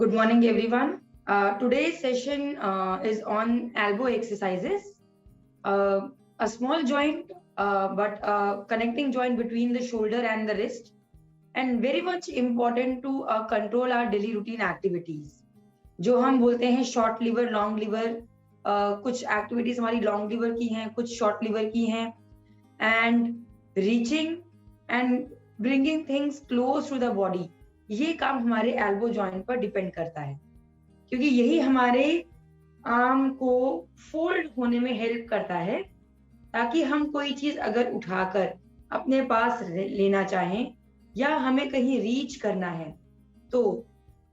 Good morning, everyone. Today's session is on elbow exercises. A small joint, but a connecting joint between the shoulder and the wrist, and very much important to control our daily routine activities. जो हम बोलते हैं short lever, long lever, कुछ activities हमारी long lever की हैं, कुछ short lever की हैं, and reaching and bringing things close to the body, ये काम हमारे एल्बो जॉइंट पर डिपेंड करता है, क्योंकि यही हमारे आर्म को फोल्ड होने में हेल्प करता है, ताकि हम कोई चीज अगर उठाकर अपने पास लेना चाहें या हमें कहीं रीच करना है, तो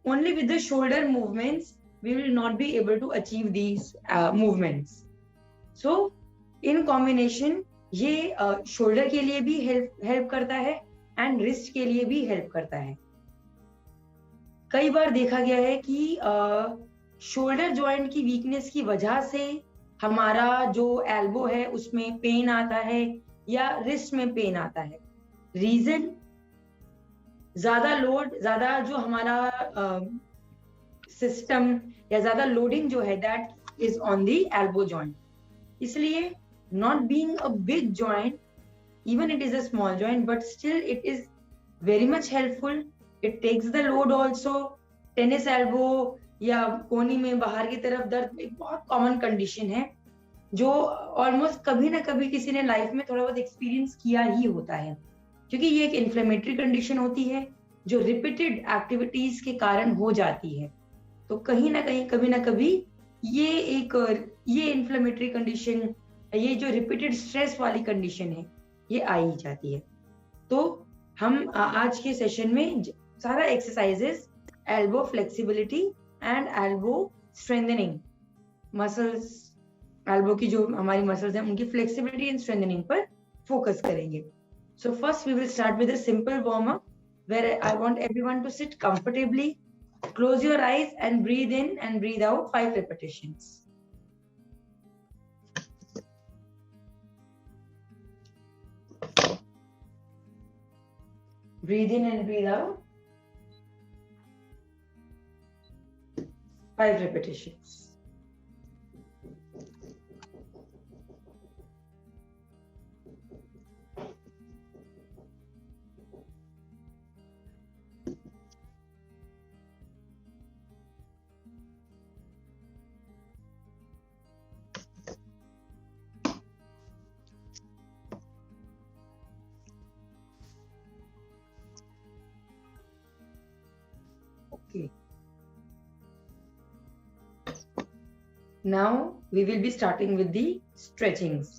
only with the shoulder movements we will not be able to achieve these movements. So in combination ये शोल्डर के लिए भी हेल्प करता है एंड रिस्ट के लिए भी हेल्प करता है. कई बार देखा गया है कि शोल्डर जॉइंट की वीकनेस की वजह से हमारा जो एल्बो है उसमें पेन आता है या रिस्ट में पेन आता है. रीजन, ज्यादा लोड, ज्यादा जो हमारा सिस्टम या ज्यादा लोडिंग जो है that is on the elbow joint. इसलिए not being a big joint, even it is a small joint, but still it is very much helpful. It takes the load also. Tennis elbow या कोहनी में बाहर की तरफ दर्द एक बहुत कॉमन कंडीशन है जो ऑलमोस्ट कभी ना कभी किसी ने लाइफ में थोड़ा बहुत एक्सपीरियंस किया ही होता है, क्योंकि ये एक इन्फ्लेमेटरी कंडीशन होती है जो रिपीटेड एक्टिविटीज के कारण हो जाती है. तो कहीं ना कहीं कभी ना कभी ये इन्फ्लेमेटरी कंडीशन, ये जो रिपीटेड स्ट्रेस वाली कंडीशन है, ये आ ही जाती है. तो हम आज के सेशन में सारा exercises elbow flexibility and elbow strengthening, muscles, elbow की जो हमारी मसल्स हैं उनकी फ्लेक्सिबिलिटी एंड स्ट्रेंथनिंग पर फोकस करेंगे. So first we will start with a simple warm up where I want everyone to sit comfortably, close your eyes and breathe in and breathe out 5 repetitions. Breathe in and breathe out 5 repetitions. Okay. Now we will be starting with the stretchings.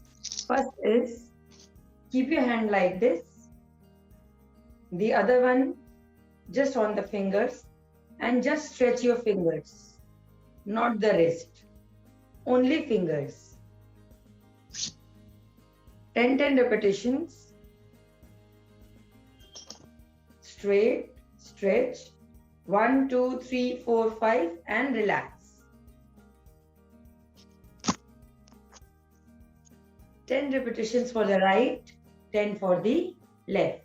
First is keep your hand like this, the other one just on the fingers, and just stretch your fingers, not the wrist, only fingers. 10 repetitions. Straight, stretch, 1, 2, 3, 4, 5 and relax. 10 repetitions for the right, 10 for the left.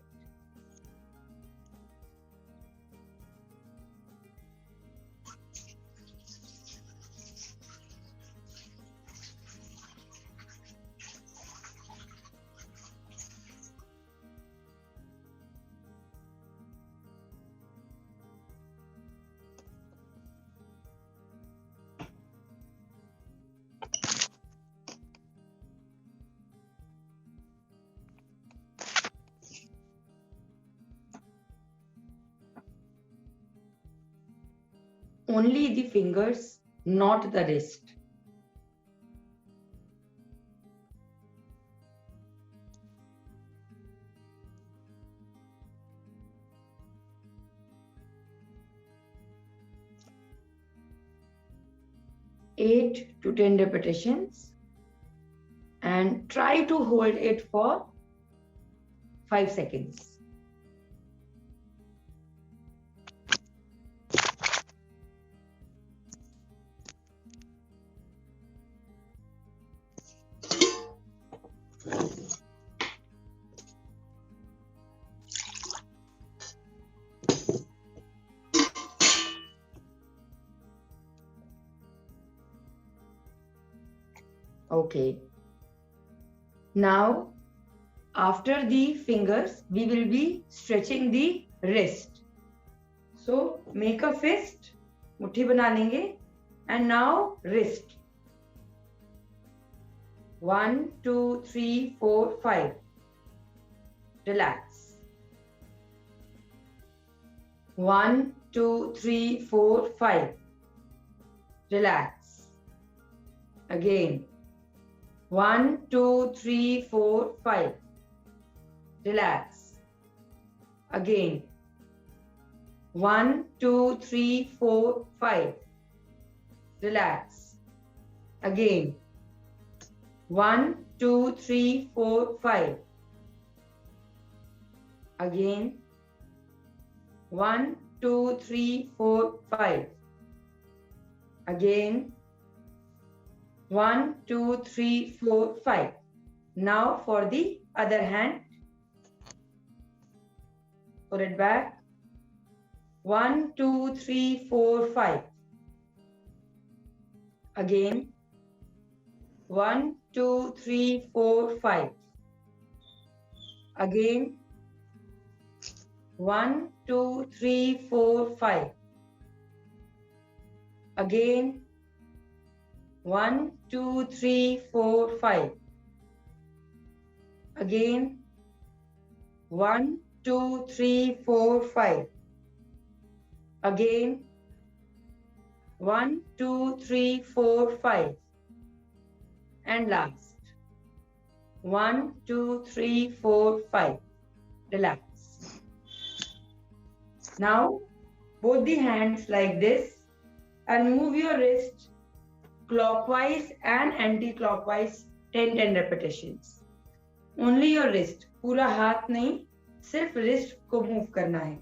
Only the fingers, not the wrist. Eight to 10 repetitions, and try to hold it for 5 seconds. Okay. Now, after the fingers, we will be stretching the wrist. So, make a fist, मुट्ठी बना लेंगे, and now wrist. 1, 2, 3, 4, 5. Relax. 1, 2, 3, 4, 5. Relax. Again. 1, 2, 3, 4, 5. Relax. Again. 1, 2, 3, 4, 5. Relax. Again. 1, 2, 3, 4, 5. Again. 1, 2, 3, 4, 5. Again. 1, 2, 3, 4, 5. Now for the other hand. Put it back. 1, 2, 3, 4, 5. Again. 1, 2, 3, 4, 5. Again. 1, 2, 3, 4, 5. Again. 1, 2, 3, 4, 5. Again. 1, 2, 3, 4, 5. Again. 1, 2, 3, 4, 5. And last. 1, 2, 3, 4, 5. Relax. Now, both the hands like this and move your wrist clockwise and anti-clockwise 10 repetitions. Only your wrist. पूरा हाथ नहीं, सिर्फ wrist को move करना है.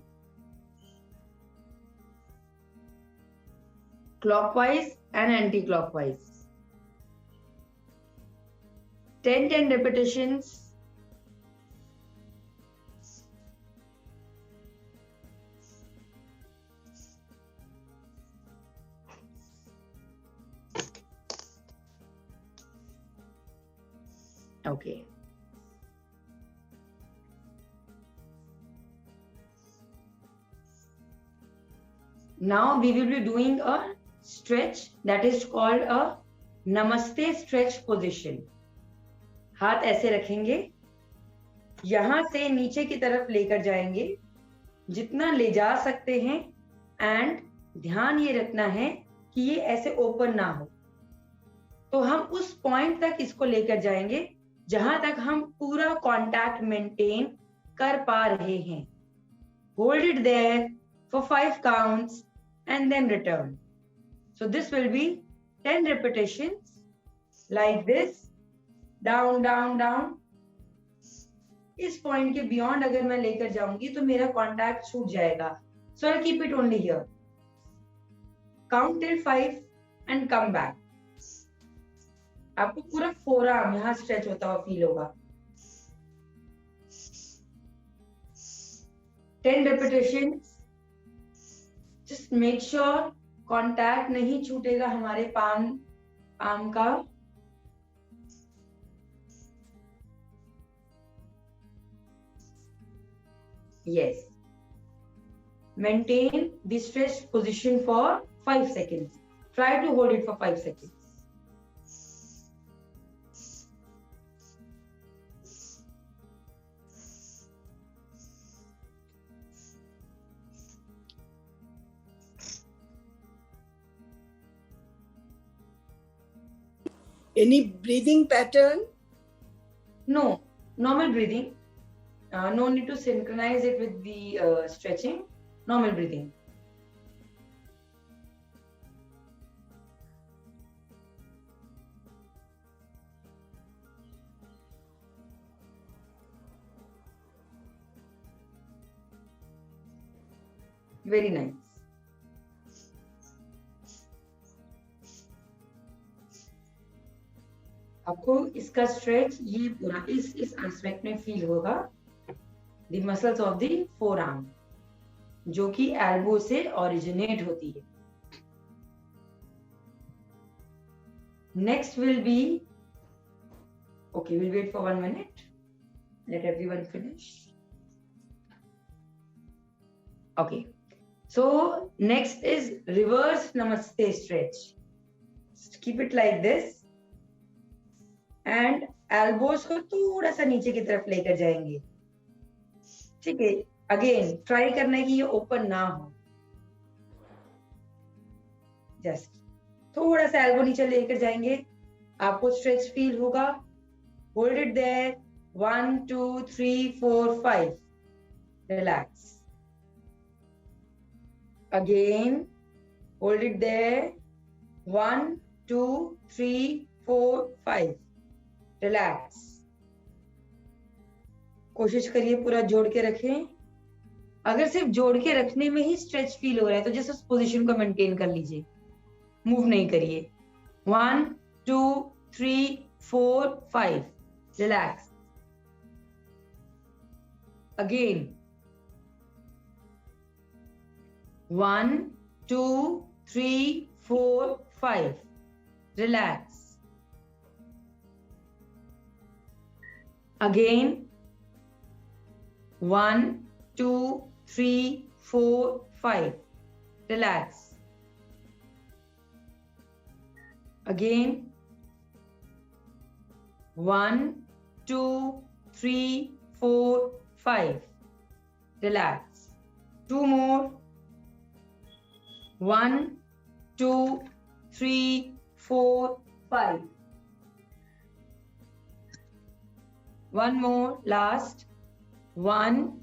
Clockwise and anti-clockwise. 10 repetitions. Okay. Now we will be doing a stretch that is called a Namaste stretch position. हाथ ऐसे रखेंगे, यहां से नीचे की तरफ लेकर जाएंगे, जितना ले जा सकते हैं, एंड ध्यान ये रखना है कि ये ऐसे ओपन ना हो. तो हम उस पॉइंट तक इसको लेकर जाएंगे जहां तक हम पूरा कांटेक्ट मेंटेन कर पा रहे हैं. Hold it there for 5 counts and then return. So this will be 10 repetitions like this. Down down down. इस पॉइंट के बियॉन्ड अगर मैं लेकर जाऊंगी तो मेरा कांटेक्ट छूट जाएगा. So I keep it only here. Count till 5 and come back. आपको पूरा फोरआर्म यहां स्ट्रेच होता हुआ फील होगा. 10 repetitions. Just make sure contact नहीं छूटेगा हमारे पाम आर्म का. Yes. Maintain the stretched position for 5 seconds. Try to hold it for 5 seconds. Any breathing pattern? No, normal breathing. No need to synchronize it with the stretching. Normal breathing. Very nice. आपको इसका stretch ये पूरा इस aspect में feel होगा. The muscles of the forearm, जो कि elbow से ओरिजिनेट होती है. Next will be Okay, we'll wait for 1 minute. Let everyone finish. Okay. So next is reverse namaste stretch. Just keep it like this. And elbows को थोड़ा सा नीचे की तरफ लेकर जाएंगे. ठीक है. Again, try करना है कि ये open ना हो. Just थोड़ा सा elbow नीचे लेकर जाएंगे. आपको stretch feel होगा. Hold it there. 1, 2, 3, 4, 5. Relax. Again, hold it there. 1, 2, 3, 4, 5. Relax. कोशिश करिए पूरा जोड़ के रखें. अगर सिर्फ जोड़ के रखने में ही स्ट्रेच फील हो रहा है तो जस्ट उस पोजीशन को मेंटेन कर लीजिए. मूव नहीं करिए. 1, 2, 3, 4, 5. Relax. Again. 1, 2, 3, 4, 5. Relax. Again. 1, 2, 3, 4, 5. Relax. Again. 1, 2, 3, 4, 5. Relax. 2 more. 1, 2, 3, 4, 5. One more, last. 1,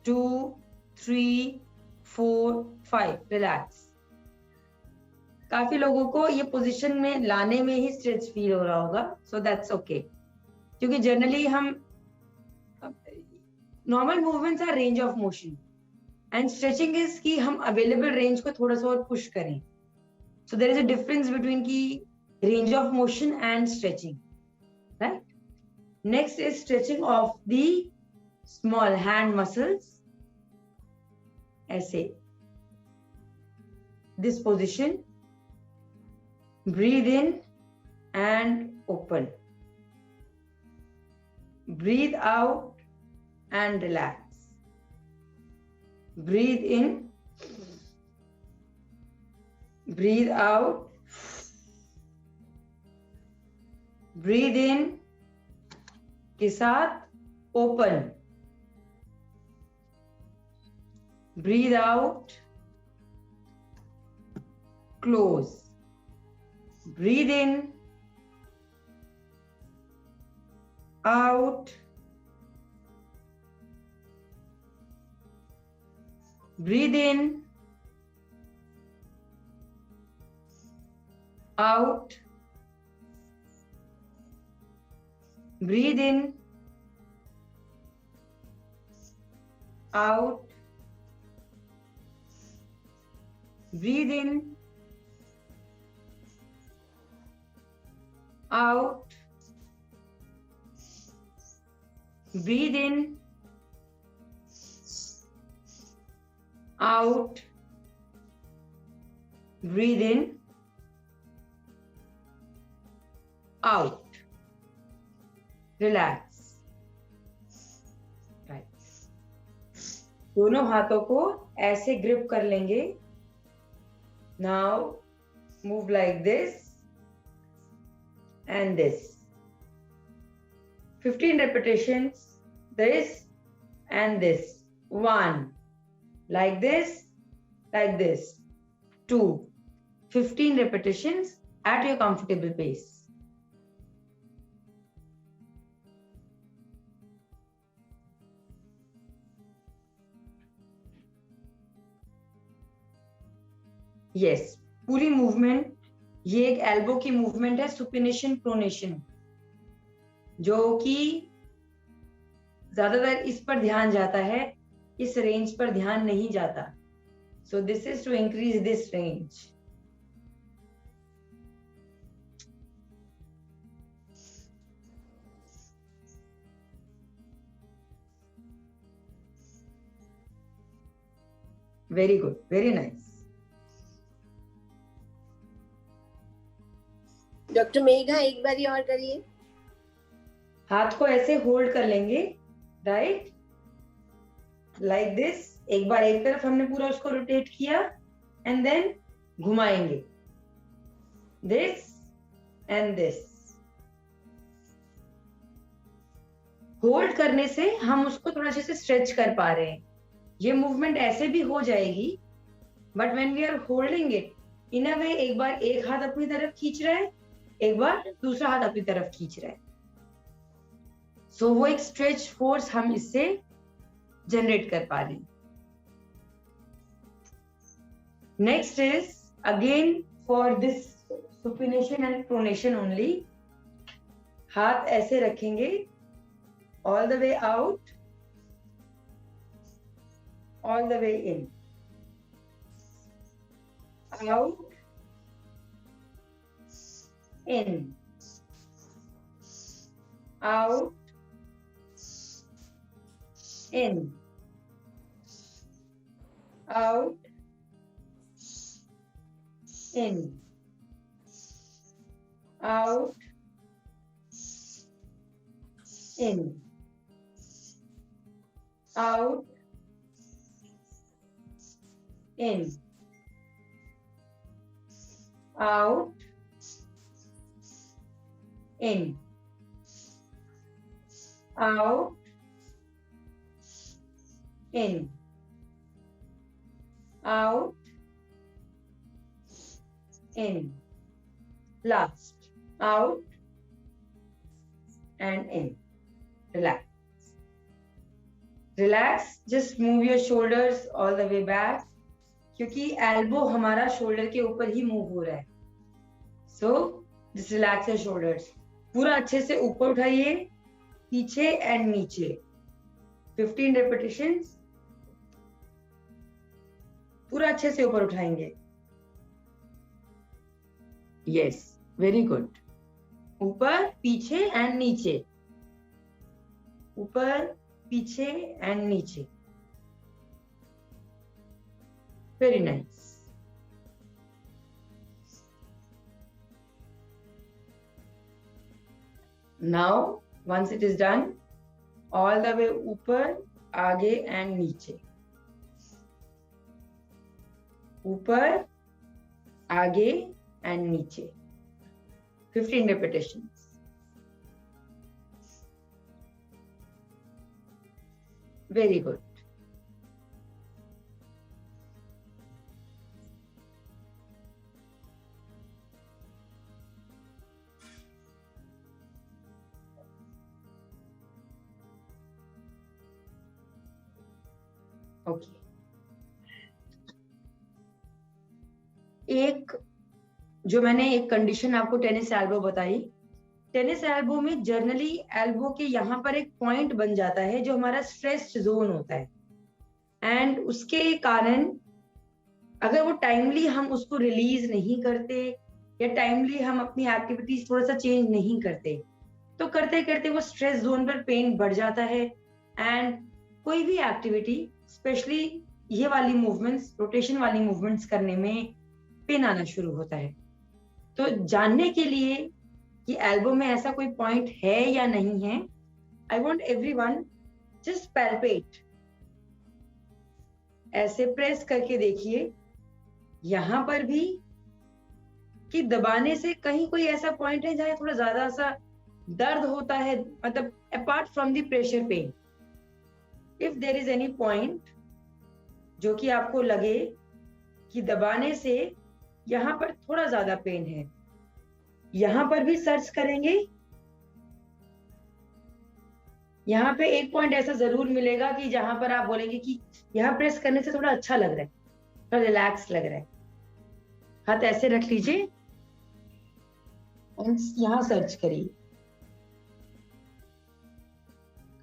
2, 3, 4, 5. Relax. काफी लोगों को ये पोजीशन में लाने में ही स्ट्रेच फील हो रहा होगा, so that's okay. क्योंकि जनरली हम normal movements are range of motion and stretching is कि हम अवेलेबल रेंज को थोड़ा सा और पुश करें. So there is a difference between की range of motion and stretching, right? Next is stretching of the small hand muscles. ऐसे this position, breathe in and open, breathe out and relax, breathe in, breathe out, breathe in के साथ open, breathe out, close, breathe in, out, breathe in, out, breathe in, out, breathe in, out, breathe in, out, breathe in, out, relax. Right. दोनों हाथों को ऐसे grip कर लेंगे. Now move like this and this. 15 repetitions, this and this. 1, like this, like this. 2, 15 repetitions at your comfortable pace. Yes, पूरी movement, ये एक elbow की मूवमेंट है, सुपिनेशन प्रोनेशन, जो कि ज्यादातर इस पर ध्यान जाता है, इस रेंज पर ध्यान नहीं जाता. So this is to increase this range. Very good, very nice. Doctor Megha एक बारी और करिए. हाथ को ऐसे होल्ड कर लेंगे, राइट, लाइक दिस। एक बार एक तरफ हमने पूरा उसको रोटेट किया एंड देन घुमाएंगे, दिस एंड दिस। होल्ड करने से हम उसको थोड़ा अच्छे से स्ट्रेच कर पा रहे हैं। ये मूवमेंट ऐसे भी हो जाएगी, but when we are holding it in a way, एक बार एक हाथ अपनी तरफ खींच रहा है, एक बार दूसरा हाथ अपनी तरफ खींच रहा है। सो वो एक स्ट्रेच फोर्स हम इससे जनरेट कर पा रहे हैं। Next is again for this supination and pronation only. हाथ ऐसे रखेंगे, all the way out, all the way in, out, in, out, in, out, in, out, in, out, in, out, in, out, in, out, in. Last, out and in. Relax. Relax, just move your shoulders all the way back, क्योंकि elbow हमारा shoulder के ऊपर ही move हो रहा है। सो just relax your shoulders. पूरा अच्छे से ऊपर उठाइए, पीछे एंड नीचे। 15 repetitions. पूरा अच्छे से ऊपर उठाएंगे। Yes, very good. ऊपर, पीछे एंड नीचे, ऊपर, पीछे एंड नीचे। Very nice. Now, once it is done, all the way ऊपर, आगे एंड नीचे, ऊपर, आगे एंड नीचे। 15 repetitions. Very good. Okay. एक जो मैंने एक कंडीशन आपको टेनिस एल्बो बताई, टेनिस एल्बो में जनरली एल्बो के यहाँ पर एक पॉइंट बन जाता है जो हमारा स्ट्रेस्ड जोन होता है, एंड उसके कारण अगर वो टाइमली हम उसको रिलीज नहीं करते या टाइमली हम अपनी एक्टिविटीज थोड़ा सा चेंज नहीं करते, तो करते करते वो स्ट्रेस जोन पर पेन बढ़ जाता है, एंड कोई भी एक्टिविटी, स्पेशली ये वाली मूवमेंट्स, रोटेशन वाली मूवमेंट्स करने में पेन आना शुरू होता है। तो जानने के लिए कि एल्बो में ऐसा कोई पॉइंट है या नहीं है, I want everyone just palpate, ऐसे प्रेस करके देखिए यहां पर भी कि दबाने से कहीं कोई ऐसा पॉइंट है जहां थोड़ा ज्यादा सा दर्द होता है, मतलब apart from the pressure pain. If there is any point जो कि आपको लगे कि दबाने से यहां पर थोड़ा ज्यादा पेन है, यहां पर भी सर्च करेंगे। यहाँ पे एक पॉइंट ऐसा जरूर मिलेगा कि जहां पर आप बोलेंगे कि यहाँ प्रेस करने से थोड़ा अच्छा लग रहा है, थोड़ा रिलैक्स लग रहा है। हाथ ऐसे रख लीजिए और यहाँ सर्च करिए।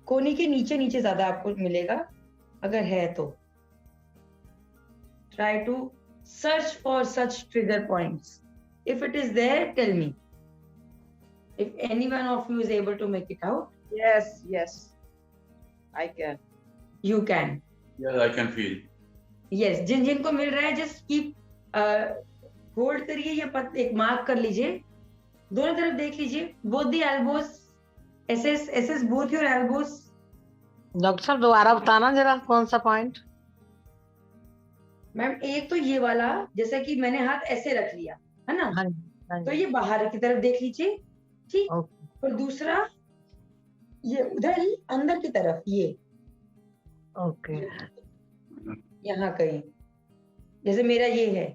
कोहनी के नीचे नीचे ज्यादा आपको मिलेगा अगर है तो। Try to search for such trigger points. If it is there, tell me. If any one of you is able to make it out. Yes, I can. You can. Yes, I can feel. Yes, जिन जिनको मिल रहा है just keep hold करिए या एक mark कर लीजिए, दोनों तरफ देख लीजिए, both the elbows SS both your elbows. Doctor साहब दोबारा बताना जरा कौन सा पॉइंट? मैम एक तो ये वाला, जैसे कि मैंने हाथ ऐसे रख लिया है ना, हाँ जी, तो ये बाहर की तरफ देख लीजिए, ठीक। ओके और दूसरा ये उधर ही अंदर की तरफ, ये ओके यहाँ कहीं, जैसे मेरा ये है,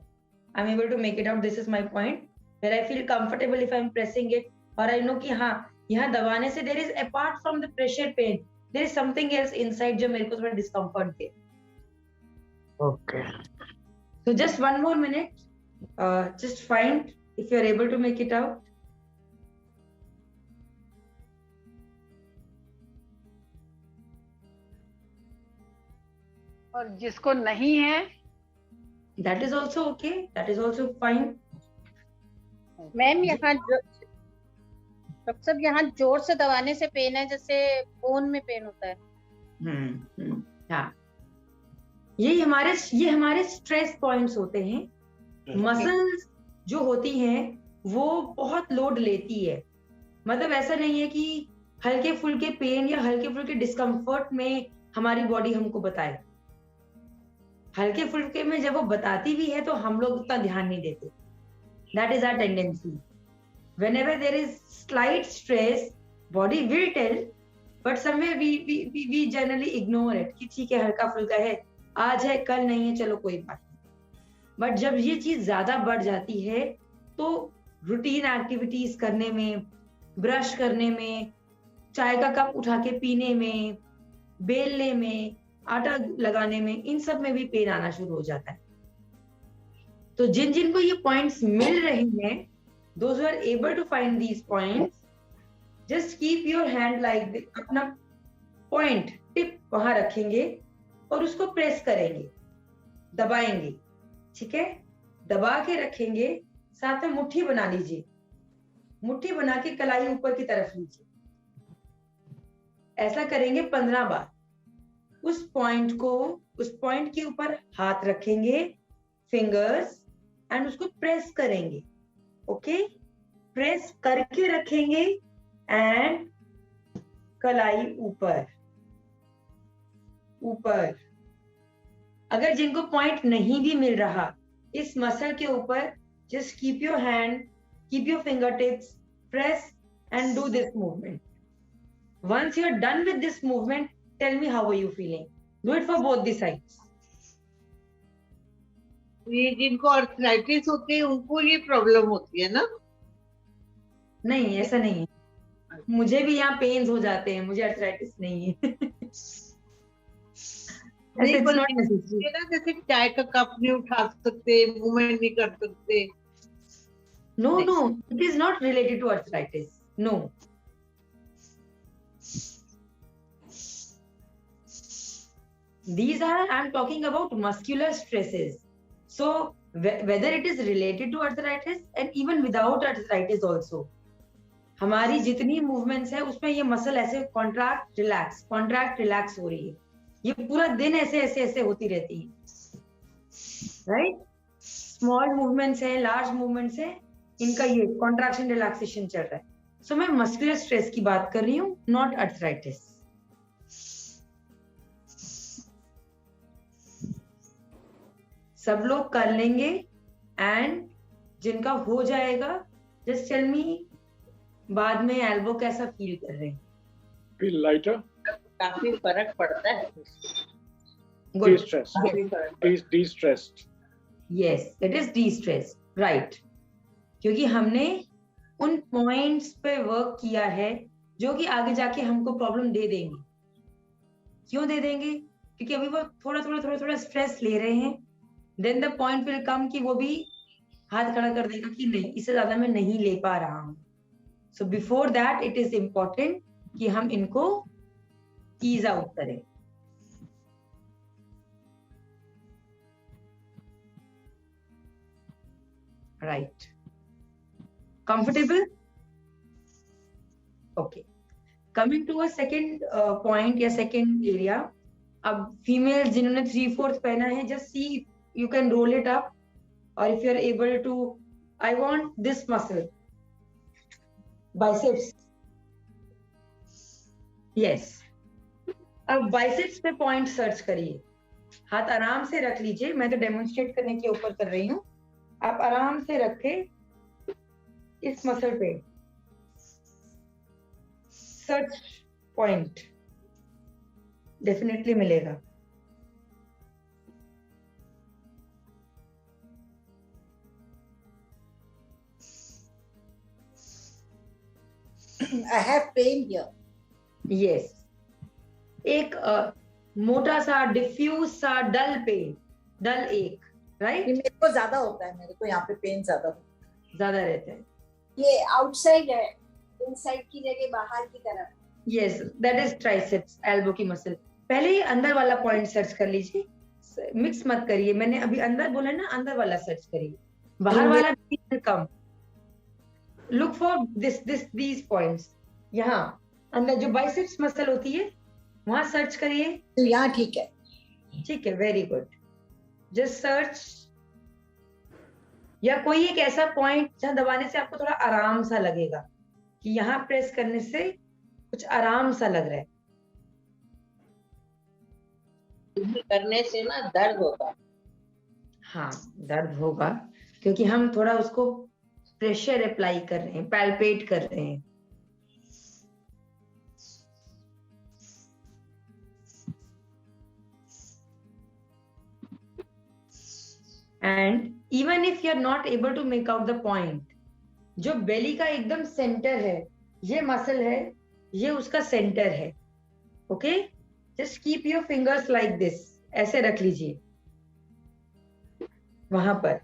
I am able to make it out, this is my point where I feel comfortable if I am pressing it, और आई नो कि हाँ यहाँ दबाने से there is apart from the pressure pain there is something else inside जो मेरे को थोड़ा डिस्कम्फर्ट दे। Okay So just one more minute, just find if you are able to make it out. और जिसको नहीं है That is also okay. That is also fine. Ma'am यहाँ डॉक्टर साहब यहाँ जोर से दबाने से पेन है, जैसे बोन में पेन होता है। हाँ, ये हमारे स्ट्रेस पॉइंट्स होते हैं। मसल्स जो होती हैं वो बहुत लोड लेती है, मतलब ऐसा नहीं है कि हल्के फुल्के पेन या हल्के फुल्के डिस्कम्फर्ट में हमारी बॉडी हमको बताए। हल्के फुल्के में जब वो बताती भी है तो हम लोग उतना ध्यान नहीं देते। That is our tendency. Whenever there is slight stress, body will tell, but somewhere we generally ignore it कि ठीक है हल्का फुल्का है, आज है कल नहीं है, चलो कोई बात नहीं। बट जब ये चीज ज्यादा बढ़ जाती है तो रूटीन एक्टिविटीज करने में, ब्रश करने में, चाय का कप उठा के पीने में, बेलने में, आटा लगाने में, इन सब में भी पेन आना शुरू हो जाता है। तो जिन जिन को ये पॉइंट्स मिल रहे हैं, those who are able to find these points, just keep your hand like this, अपना पॉइंट टिप वहां रखेंगे और उसको प्रेस करेंगे, दबाएंगे, ठीक है। दबा के रखेंगे, साथ में मुट्ठी बना लीजिए, मुट्ठी बना के कलाई ऊपर की तरफ लीजिए। ऐसा करेंगे 15 बार। उस पॉइंट के ऊपर हाथ रखेंगे, फिंगर्स, एंड उसको प्रेस करेंगे। ओके, प्रेस करके रखेंगे एंड कलाई ऊपर ऊपर। अगर जिनको पॉइंट नहीं भी मिल रहा इस मसल के ऊपर, just keep your hand, keep your finger tips, press and do this movement. Once you are done with this movement, tell me how are you feeling. Do it for both the sides. ये जिनको arthritis होती है उनको ये problem होती है ना? नहीं, ऐसा नहीं है। मुझे भी यहाँ पेन्स हो जाते हैं, मुझे अर्थराइटिस नहीं है। नहीं, It's पर not necessary. ये ना जैसे चाय का कप नहीं उठा सकते, मूवमेंट नहीं कर सकते। No, it is not related to arthritis. No. These are, I'm talking about muscular stresses. So whether it is related to arthritis and even without arthritis also, हमारी जितनी मूवमेंट्स है उसमें ये मसल ऐसे कॉन्ट्रैक्ट रिलैक्स हो रही है, ये पूरा दिन ऐसे होती रहती है, राइट। स्मॉल मूवमेंट्स है, लार्ज मूवमेंट्स है, इनका ये कॉन्ट्रैक्शन रिलैक्सेशन चल रहा है। सो मैं मस्कुलर स्ट्रेस की बात कर रही हूँ, नॉट अर्थराइटिस। सब लोग कर लेंगे, एंड जिनका हो जाएगा जस्ट टेल मी बाद में एल्बो कैसा फील कर रहे हैं। Feel lighter, काफी फर्क पड़ता है। Good. de-stressed, काफी फर्क पड़ता है। de-stressed. Yes, it is de-stress, right? क्योंकि हमने उन पॉइंट्स पे वर्क किया है जो कि आगे जाके हमको प्रॉब्लम दे देंगे। क्यों दे देंगे? क्योंकि अभी वो थोड़ा स्ट्रेस ले रहे हैं, then the point will come कि वो भी हाथ खड़ा कर देगा कि नहीं, इससे ज्यादा मैं नहीं ले पा रहा हूँ। So before that it is important कि हम इनको ईज आउट करें। Right, comfortable? Okay, coming to a second point या सेकेंड एरिया। अब फीमेल जिन्होंने 3/4 पहना है, just see you can roll it up, or if you're able to, I want this muscle, biceps, yes. अब biceps पे point search करिए, हाथ आराम से रख लीजिए, मैं तो डेमोन्स्ट्रेट करने के ऊपर कर रही हूँ, आप आराम से रखे इस मसल पे सर्च पॉइंट, डेफिनेटली मिलेगा। I have pain here. Yes, एक मोटा सा डिफ्यूज सा डल पेन, डल एक, ये राइट, मेरे को ज्यादा होता है, मेरे को यहाँ पे पेन ज्यादा होता है। ज्यादा रहता है। ये आउटसाइड है, इनसाइड की जगह बाहर की तरफ। Yes, that is triceps, elbow की मसल। पहले ही अंदर वाला पॉइंट सर्च कर लीजिए, मिक्स मत करिए, मैंने अभी अंदर बोला ना, अंदर वाला सर्च करिए, बाहर वाला कम। लुक फॉर दीज पॉइंट्स, यहाँ अंदर जो बाइसेप्स मसल होती है वहां सर्च करिए। तो यहाँ ठीक है। ठीक है, वेरी गुड, जस्ट सर्च। या कोई एक ऐसा पॉइंट जहां दबाने से आपको थोड़ा आराम सा लगेगा, कि यहाँ प्रेस करने से कुछ आराम सा लग रहा है। करने से ना दर्द होता है। हाँ, दर्द होगा, क्योंकि हम थोड़ा उसको प्रेशर अप्लाई कर रहे हैं, पैल्पेट कर रहे हैं। And even if you are not able to make out the point, जो बेली का एकदम सेंटर है, ये मसल है, ये उसका सेंटर है। Okay, just keep your fingers like this, ऐसे रख लीजिए वहां पर।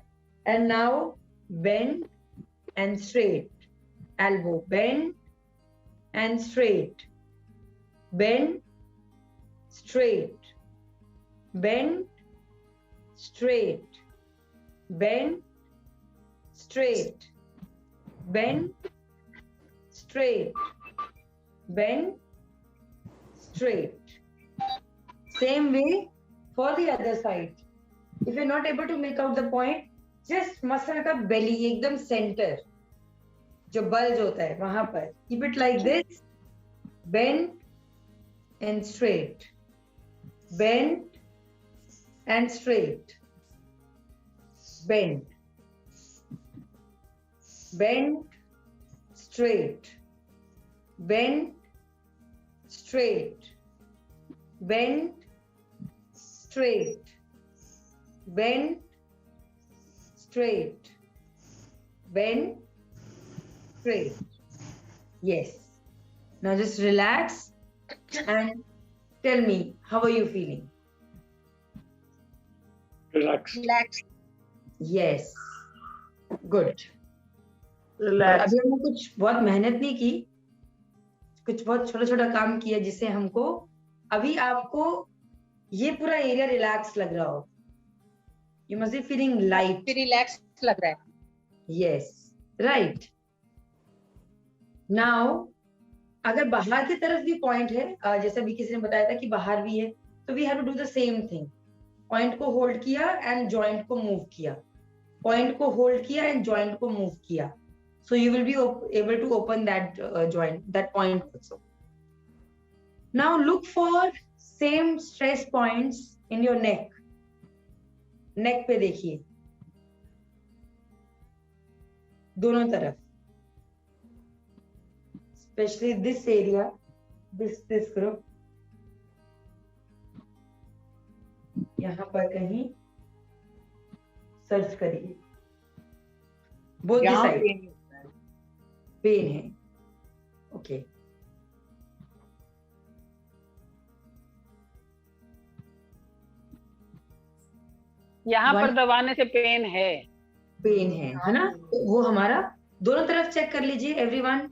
And now bend and straight, elbow bend and straight, bend straight, bend straight, bend straight, bend straight, bend straight. Same way for the other side. If you're not able to make out the point, just muscle का belly एकदम center, जो bulge होता है वहां पर, keep it like this, bend and straight, bend and straight, bend, bend straight, bend straight, bend straight, bend straight, bend straight. Yes. Now just relax and tell me, how are you feeling? Relax. Yes, good. Relax. अभी हमने कुछ बहुत मेहनत नहीं की, कुछ बहुत छोटा छोटा काम किया जिससे हमको अभी आपको ये पूरा एरिया रिलैक्स लग रहा हो। You must be feeling light. Relax लग रहा है। Yes, right. नाउ अगर बाहर की तरफ भी पॉइंट है, जैसे अभी किसी ने बताया था कि बाहर भी है, तो we have to do the same thing. Point को होल्ड किया एंड जॉइंट को मूव किया, पॉइंट को होल्ड किया एंड जॉइंट को मूव किया, so you will be able to open that joint, that point also. Now look for same stress points in your neck. neck पे देखिए, दोनों तरफ, especially this area, this group, यहाँ पर कहीं सर्च करिए, both the side पेन है। Okay, यहाँ पर दबाने से पेन है ना? तो वो हमारा दोनों तरफ चेक कर लीजिए, everyone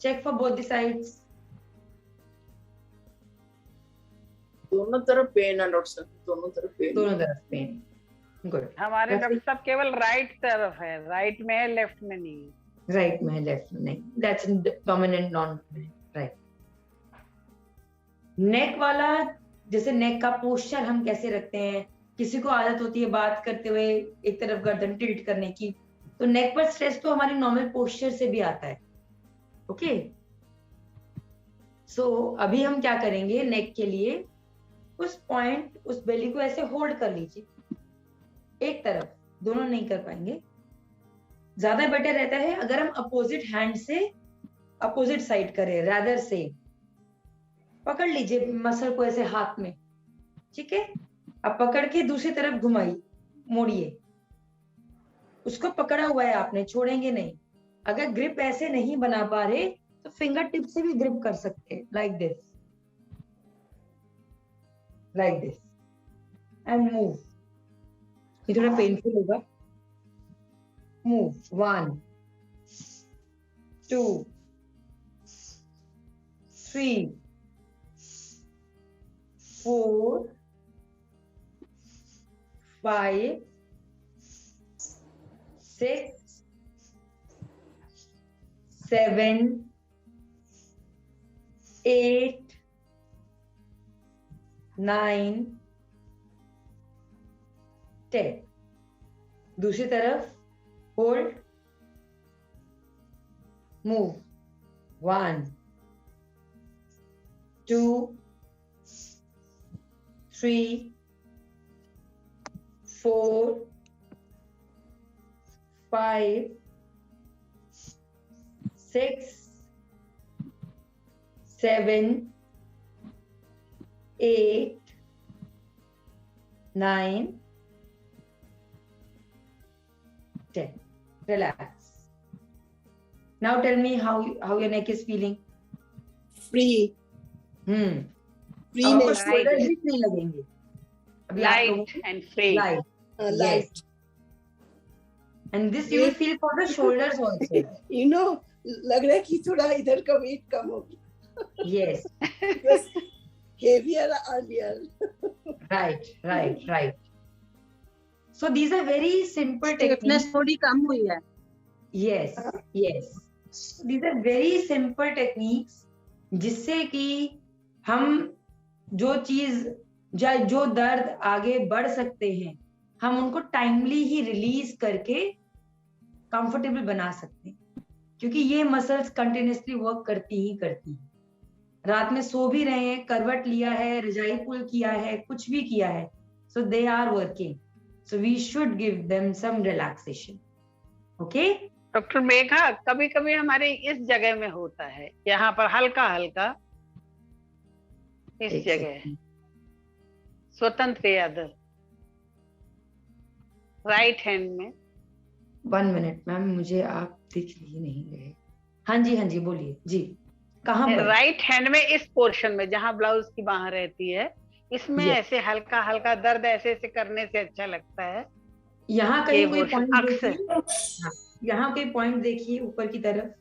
check for both the sides. दोनों तरफ पेन है डॉक्टर साहब, दोनों तरफ पेन। गुड। हमारे डॉक्टर साहब केवल राइट तरफ है, राइट में है, लेफ्ट में नहीं। राइट में है, लेफ्ट में नहीं, दैट्स डोमिनेंट नॉन राइट। नेक वाला, जैसे नेक का पोस्चर हम कैसे रखते हैं, किसी को आदत होती है बात करते हुए एक तरफ गर्दन टिल्ट करने की, तो नेक पर स्ट्रेस तो हमारी नॉर्मल पोस्चर से भी आता है। ओके, सो अभी हम क्या करेंगे, नेक के लिए उस पॉइंट, उस बेली को ऐसे होल्ड कर लीजिए एक तरफ, दोनों नहीं कर पाएंगे। ज्यादा बेटर रहता है अगर हम अपोजिट हैंड से अपोजिट साइड करें, रादर से पकड़ लीजिए मसल को ऐसे हाथ में, ठीक है। अब पकड़ के दूसरी तरफ घुमाइए, मोड़िए, उसको पकड़ा हुआ है आपने, छोड़ेंगे नहीं। अगर ग्रिप ऐसे नहीं बना पा रहे तो फिंगर टिप से भी ग्रिप कर सकते हैं, like this, like this, and move. ये थोड़ा पेनफुल होगा। मूव, 1 2 3 4 5 6 7 8 9 10। दूसरी तरफ hold, move, 1 2 3 4 5 6 7 8 9 10. Relax. Now tell me how your neck is feeling. Free. अब आपको शोल्डर भी नहीं लगेंगे। अभी आप लोगों Light and free. light. Light. And this you will feel for the shoulders also. You know, लग रहा है कि थोड़ा इधर का वेट कम हो गया। Yes. It was heavier earlier. Right. So these are very simple techniques. Stiffness थोड़ी कम हुई है। Yes. These are very simple techniques जिससे कि हम जो चीज जो दर्द आगे बढ़ सकते हैं, हम उनको टाइमली ही रिलीज करके कंफर्टेबल बना सकते हैं, क्योंकि ये मसल्स कंटिन्यूसली वर्क करती हैं। रात में सो भी रहे हैं, करवट लिया है, रजाई पुल किया है, कुछ भी किया है, so they are working. So we should give them some relaxation. Okay? Doctor Megha, कभी कभी हमारे इस जगह में होता है, यहाँ पर हल्का हल्का इस जगह, स्वतंत्र यादव, राइट हैंड में। 1 मिनट मैम, मुझे आप दिख ही नहीं रहे। हाँ जी बोलिए जी, कहाँ पर? राइट हैंड में इस पोर्शन में जहाँ ब्लाउज की बाह रहती है, इसमें Yes. ऐसे हल्का हल्का दर्द ऐसे करने से अच्छा लगता है। यहाँ कहीं कोई portion पॉइंट अक्सर। देखिए, यहाँ कोई पॉइंट देखिए ऊपर की तरफ,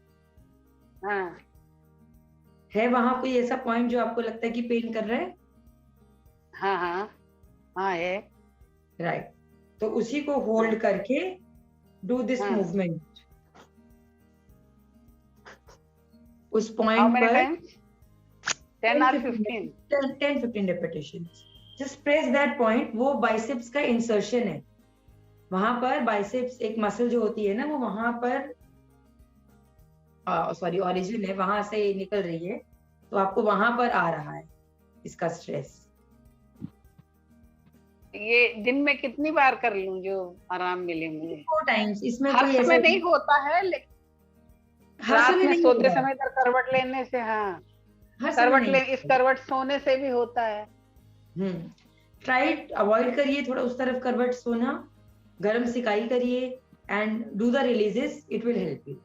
हाँ है वहां कोई ऐसा पॉइंट जो आपको लगता है कि पेन कर रहा है? हाँ है। राइट, तो उसी को होल्ड करके डू दिस हाँ। मूवमेंट उस How पॉइंट many पर। times? 10 or 15? 10-15 repetitions. Just press that point. वो बाइसेप्स का इंसर्शन है, वहां पर बाइसेप्स एक मसल जो होती है ना, वो वहां पर सॉरी ओरिजिन है, वहां से निकल रही है, तो आपको वहां पर आ रहा है इसका स्ट्रेस। ये दिन में कितनी बार कर लूं जो आराम मिले मुझे? 4 टाइम्स। इसमें हर कोई ऐसा समय नहीं होता है, लेकिन हर रात समय में नहीं सोते होगा। समय इधर करवट लेने से, हाँ हर समय करवट नहीं ले, होगा। इस करवट सोने से भी होता है। ट्राई अवॉइड करिए थोड़ा उस तरफ करवट सोना, गर्म सिकाई करिए and do the releases, it will help you.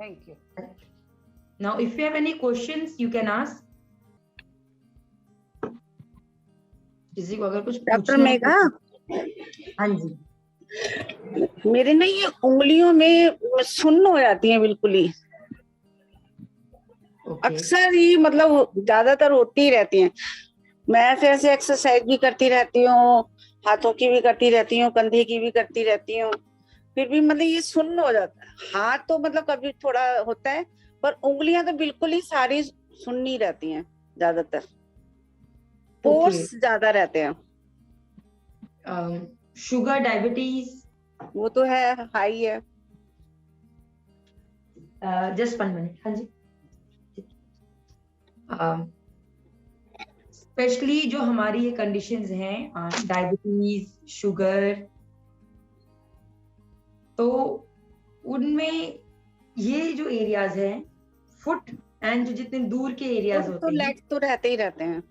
Thank you. Now if you have any questions you can ask. किसी को अगर कुछ डॉक्टर पूछना है मेघा, तो- हाँ जी। मेरे ना ये उंगलियों में सुन्न हो जाती है बिल्कुल ही, ओके अक्सर ही, मतलब ज्यादातर होती ही रहती हैं। मैं ऐसे ऐसे एक्सरसाइज भी करती रहती हूँ, हाथों की भी करती रहती हूँ, कंधे की भी करती रहती हूँ, फिर भी मतलब ये सुन्न हो जाता है। हाथ तो मतलब कभी थोड़ा होता है, पर उंगलियां तो बिल्कुल ही सारी सुन्नी रहती हैं, ज्यादातर पोर्स ज्यादा रहते हैं। Sugar, diabetes? वो तो है, हाई है। Just 1 minute. हाँ जी। स्पेशली जो हमारी ये कंडीशंस हैं, डायबिटीज, शुगर, तो उनमें ये जो एरियाज हैं, फुट एंड जो जितने दूर के एरियाज होते हैं, लेग तो रहते ही रहते हैं।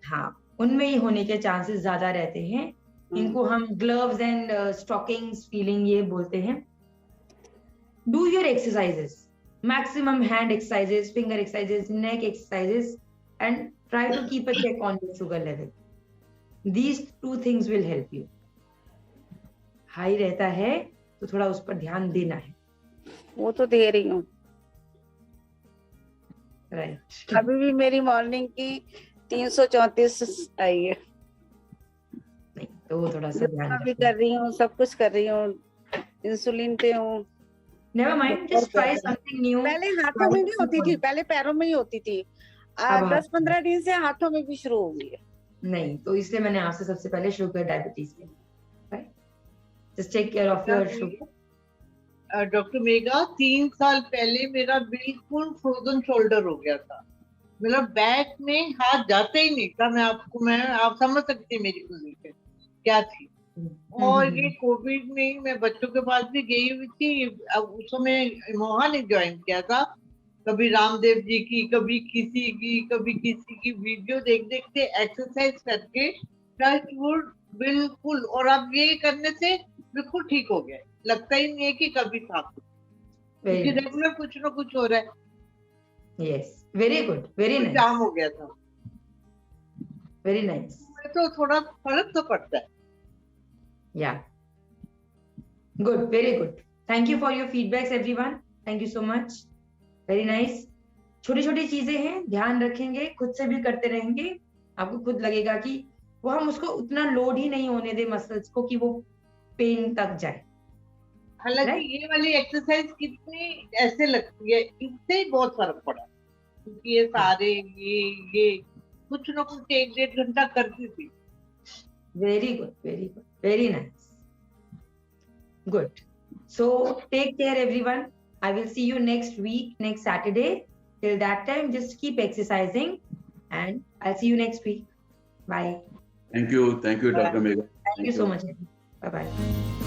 हाँ, उनमें ये होने के चांसेस ज्यादा रहते हैं। इनको हम ग्लव्स एंड स्टॉकिंग्स फीलिंग ये बोलते हैं। Do your exercises, maximum hand exercises, finger exercises, neck exercises, and try to keep a check on your sugar level. These two things will help you. High रहता है तो थोड़ा उस पर ध्यान देना है। वो तो दे रही हूँ। राइट। अभी भी मेरी मॉर्निंग की 334 आई है। नहीं तो वो थोड़ा सा ध्यान भी कर रही हूँ, सब कुछ कर रही हूँ, इंसुलिन पे हूँ। Never mind, just try something new. पहले हाथों में भी होती थी, पहले पैरों में ही होती थी, 10-15 दिन से हाथों में भी शुरू हो गई है। नहीं तो इसलिए मैंने आपसे सबसे पहले शुगर डायबिटीज के, right, just take care of your sugar. Doctor Megha, 3 साल पहले मेरा बिल्कुल फ्रोजन शोल्डर हो गया था, मतलब बैक में हाथ जाते ही नहीं था। आप समझ सकती मेरी पोजीशन क्या थी। और ये कोविड में मैं बच्चों के पास भी गई हुई थी। अब उस समय मोहा ने ज्वाइन किया था, कभी रामदेव जी की, कभी किसी की वीडियो देख के एक्सरसाइज करके टचवुड बिल्कुल, और अब ये करने से बिल्कुल ठीक हो गया, लगता ही नहीं है कि कभी था, क्योंकि रेगुलर कुछ ना कुछ हो रहा है। Yes, very good, very nice. Jam हो गया था, वेरी नाइस। तो थोड़ा फर्क तो पड़ता है। या good, very good. Thank you for your feedbacks everyone, thank you so much, very nice. छोटी छोटी चीजें हैं, ध्यान रखेंगे, खुद से भी करते रहेंगे, आपको खुद लगेगा कि वो हम उसको उतना लोड ही नहीं होने दे मसल्स को कि वो पेन तक जाए। हालांकि ये वाली एक्सरसाइज कितनी ऐसे लगती है, इससे बहुत फर्क पड़ा, क्योंकि ये सारे ये कुछ ना कुछ 1-1.5 घंटा करती थी। Very good, very good, very nice, good. So take care everyone. I will see you next week, next Saturday. Till that time, just keep exercising and I'll see you next week. Bye. Thank you, Dr. Megha. Thank you so much. Bye bye.